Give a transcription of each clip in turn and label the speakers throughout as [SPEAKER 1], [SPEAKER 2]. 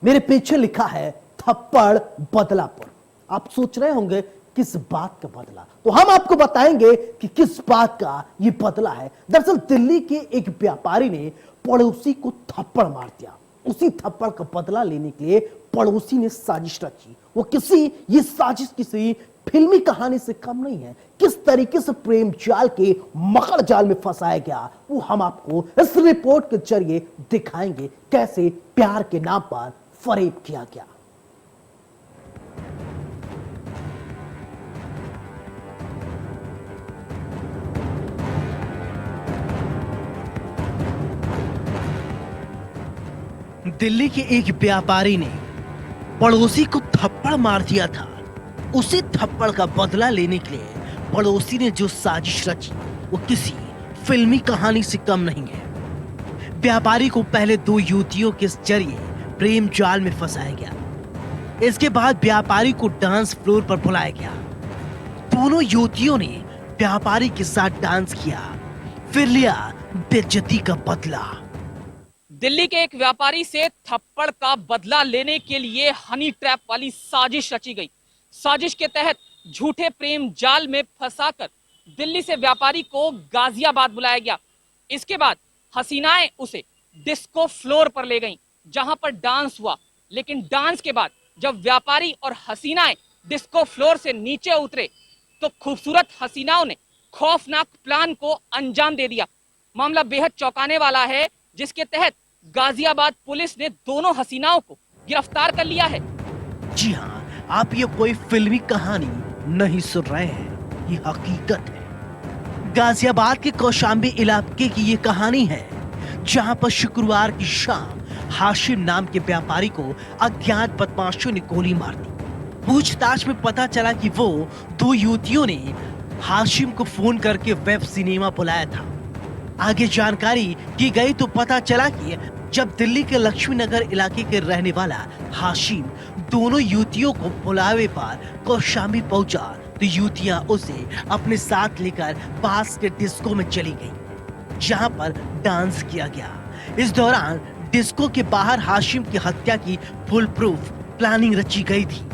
[SPEAKER 1] मेरे पीछे लिखा है थप्पड़ बदलापुर। आप सोच रहे होंगे किस बात का बदला, तो हम आपको बताएंगे कि किस बात का ये बदला है। दरअसल दिल्ली के एक व्यापारी ने पड़ोसी को थप्पड़ मार दिया। उसी थप्पड़ का बदला लेने के लिए पड़ोसी ने साजिश रची। ये साजिश किसी फिल्मी कहानी से कम नहीं है। किस तरीके से प्रेम जाल के मकर जाल में फंसाया गया वो हम आपको इस रिपोर्ट के जरिए दिखाएंगे। कैसे प्यार के नाम पर फरेब किया गया। दिल्ली के एक व्यापारी ने पड़ोसी को थप्पड़ मार दिया था। उसी थप्पड़ का बदला लेने के लिए पड़ोसी ने जो साजिश रची वो किसी फिल्मी कहानी से कम नहीं है। व्यापारी को पहले दो युवतियों के जरिए प्रेम जाल में फंसाया गया। इसके बाद व्यापारी को डांस फ्लोर पर बुलाया गया। दोनों युवतियों ने व्यापारी के साथ डांस किया, फिर लिया बेइज्जती का बदला।
[SPEAKER 2] दिल्ली के एक व्यापारी से थप्पड़ का बदला लेने के लिए हनी ट्रैप वाली साजिश रची गई। साजिश के तहत झूठे प्रेम जाल में फंसाकर दिल्ली से व्यापारी को गाजियाबाद बुलाया गया। इसके बाद हसीनाएं उसे डिस्को फ्लोर पर ले गईं, जहां पर डांस हुआ। लेकिन डांस के बाद जब व्यापारी और हसीनाएं डिस्को फ्लोर से नीचे उतरे तो खूबसूरत हसीनाओं ने खौफनाक प्लान को अंजाम दे दिया। मामला बेहद चौंकाने वाला है, जिसके तहत गाजियाबाद पुलिस ने दोनों हसीनाओं को गिरफ्तार कर लिया है।
[SPEAKER 1] जी हाँ, आप ये कोई फिल्मी कहानी नहीं सुन रहे हैं, ये हकीकत है। गाजियाबाद के कौशाम्बी इलाके की ये कहानी है, जहां पर शुक्रवार की शाम हाशिम नाम के व्यापारी को अज्ञात बदमाशों ने गोली मार दी। पूछताछ में पता चला कि वो दो युवतियों ने हाशिम को फोन करके वेब सिनेमा बुलाया था। आगे जानकारी की गई तो पता चला कि जब दिल्ली के लक्ष्मी नगर इलाके के रहने वाला हाशिम दोनों युवतियों को बुलावे पर कौशाम्बी पहुंचा तो युवतियां उसे अपने साथ लेकर पास के डिस्को में चली गईं, जहां पर डांस किया गया। इस दौरान डिस्को के बाहर हाशिम की हत्या की फुल प्रूफ प्लानिंग रची गई थी।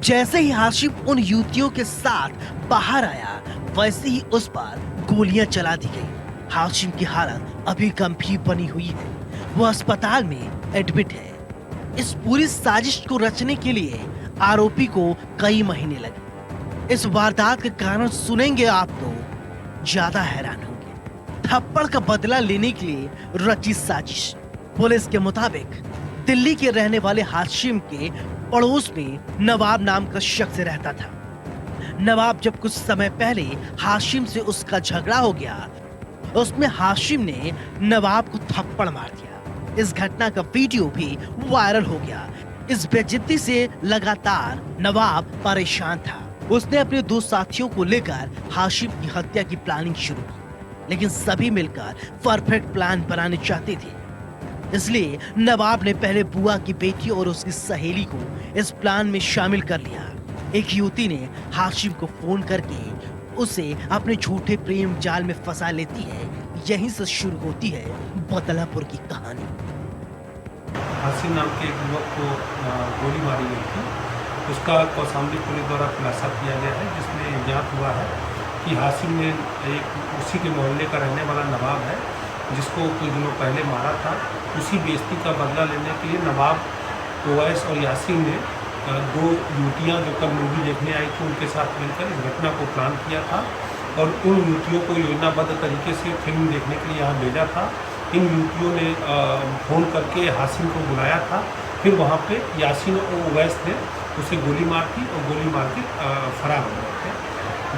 [SPEAKER 1] जैसे ही हाशिम उन युवतियों के साथ बाहर आया, वैसे ही उस पर गोलियां चला दी गई। हाशिम की हालत अभी गंभीर बनी हुई है, वो अस्पताल में एडमिट है। इस पूरी साजिश को रचने के लिए आरोपी को कई महीने लगे। इस वारदात के कारण सुनेंगे आप तो ज्यादा हैरान होंगे। थप्पड़ का बदला लेने के लिए रची साजिश। पुलिस के मुताबिक दिल्ली के रहने वाले हाशिम के पड़ोस में नवाब नाम का शख्स रहता था। नवाब जब कुछ समय पहले हाशिम से उसका झगड़ा हो गया, उसमें हाशिम ने नवाब को थप्पड़ मार दिया। इस घटना का वीडियो भी वायरल हो गया। इस बेइज्जती से लगातार नवाब परेशान था। उसने अपने दो साथियों को लेकर हाशिम की हत्या की प्लानिंग शुरू की, लेकिन सभी मिलकर परफेक्ट प्लान बनाने चाहते थे। इसलिए नवाब ने पहले बुआ की बेटी और उसकी सहेली को इस प्लान में शामिल कर लिया। एक युवती ने हाशिम को फोन करके उसे अपने झूठे प्रेम जाल में फंसा लेती है। यहीं से शुरू होती है बदलापुर की कहानी।
[SPEAKER 3] हाशिम नाम के एक युवक को गोली मारी गई थी। उसका कौशाम्बी पुलिस द्वारा खुलासा किया गया है, जिसमें ज्ञात हुआ है कि हाशिम ने उसी के मोहल्ले का रहने वाला नवाब है, जिसको कुछ दिनों पहले मारा था। उसी बेइज्जती का बदला लेने के लिए नवाब ओवैस और यासीन ने दो युवतियां जो कल मूवी देखने आई थी उनके साथ मिलकर इस घटना को प्लान किया था और उन युवतियों को योजनाबद्ध तरीके से फिल्म देखने के लिए यहाँ भेजा था। इन युवतियों ने फ़ोन करके हाशिम को बुलाया था। फिर वहाँ पे यासीन और ओवैस ने उसे गोली मार दी और गोली मार के फरार हो गए थे।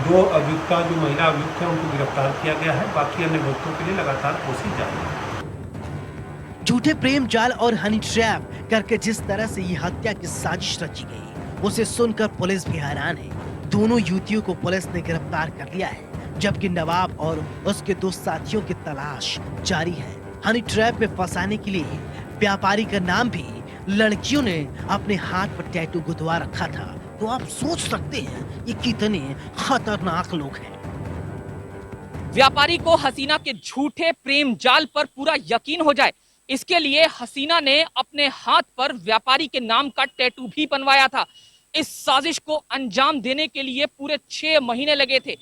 [SPEAKER 3] दो अभियुक्ता जो महिला अभियुक्त हैं उनको गिरफ्तार किया गया है। बाकी अन्य अभियुक्तों के लिए लगातार कोशिश जारी है।
[SPEAKER 1] झूठे प्रेम जाल और हनी ट्रैप करके जिस तरह से ये हत्या की साजिश रची गई, उसे सुनकर पुलिस भी हैरान है। दोनों युवतियों को पुलिस ने गिरफ्तार कर लिया है, जबकि नवाब और उसके दो साथियों की तलाश जारी है। हनी ट्रैप में फंसाने के लिए व्यापारी का नाम भी लड़कियों ने अपने हाथ पर टैटू गुदवा रखा था। तो आप सोच सकते हैं ये कितने खतरनाक लोग हैं।
[SPEAKER 2] व्यापारी को हसीना के झूठे प्रेम जाल पर पूरा यकीन हो जाए, इसके लिए हसीना ने अपने हाथ पर व्यापारी के नाम का टैटू भी बनवाया था। इस साजिश को अंजाम देने के लिए पूरे 6 महीने लगे थे।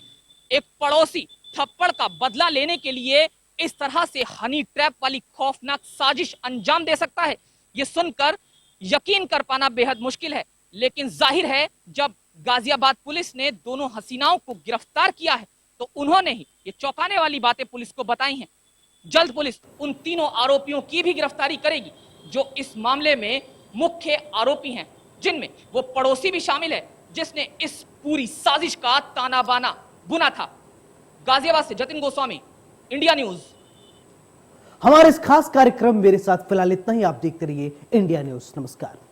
[SPEAKER 2] एक पड़ोसी थप्पड़ का बदला लेने के लिए इस तरह से हनी ट्रैप वाली खौफनाक साजिश अंजाम दे सकता है, ये सुनकर यकीन कर पाना बेहद मुश्किल है। लेकिन जाहिर है जब गाजियाबाद पुलिस ने दोनों हसीनाओं को गिरफ्तार किया है तो उन्होंने ही ये चौंकाने वाली बातें पुलिस को बताई हैं। जल्द पुलिस उन तीनों आरोपियों की भी गिरफ्तारी करेगी जो इस मामले में मुख्य आरोपी हैं, जिनमें वो पड़ोसी भी शामिल है जिसने इस पूरी साजिश का ताना बाना बुना था। गाजियाबाद से जतिन गोस्वामी, इंडिया न्यूज।
[SPEAKER 4] हमारे इस खास कार्यक्रम मेरे साथ फिलहाल इतना ही। आप देखते रहिए इंडिया न्यूज। नमस्कार।